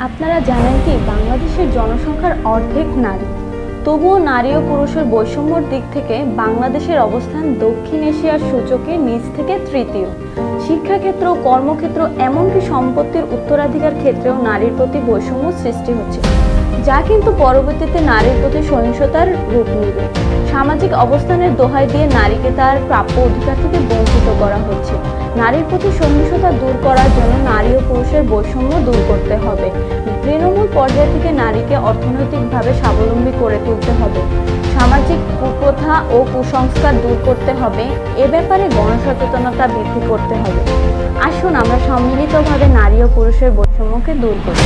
আপনারা জানেন কি বাংলাদেশের জনসংখ্যার অর্ধেক নারী, তবুও নারী ও পুরুষের বৈষম্যর দিক থেকে বাংলাদেশের অবস্থান দক্ষিণ এশিয়ার সূচকে নিচ থেকে তৃতীয়। শিক্ষাক্ষেত্র, কর্মক্ষেত্র, এমনকি সম্পত্তির উত্তরাধিকার ক্ষেত্রেও নারীর প্রতি বৈষম্য সৃষ্টি হচ্ছে, যা কিন্তু পরবর্তীতে নারীর প্রতি সহিংসতার রূপ নেবে। সামাজিক অবস্থানের দোহাই দিয়ে নারীকে তার প্রাপ্য অধিকার থেকে বঞ্চিত করা হচ্ছে। নারীর প্রতি সহিংসতা দূর করার জন্য নারী ও পুরুষের বৈষম্য দূর করতে হবে। তৃণমূল পর্যায় থেকে নারীকে অর্থনৈতিকভাবে স্বাবলম্বী করে তুলতে হবে। সামাজিক কুপ্রথা ও কুসংস্কার দূর করতে হবে। এ ব্যাপারে গণসচেতনতা বৃদ্ধি করতে হবে। আসুন আমরা সম্মিলিতভাবে নারী ও পুরুষের বৈষম্যকে দূর করি।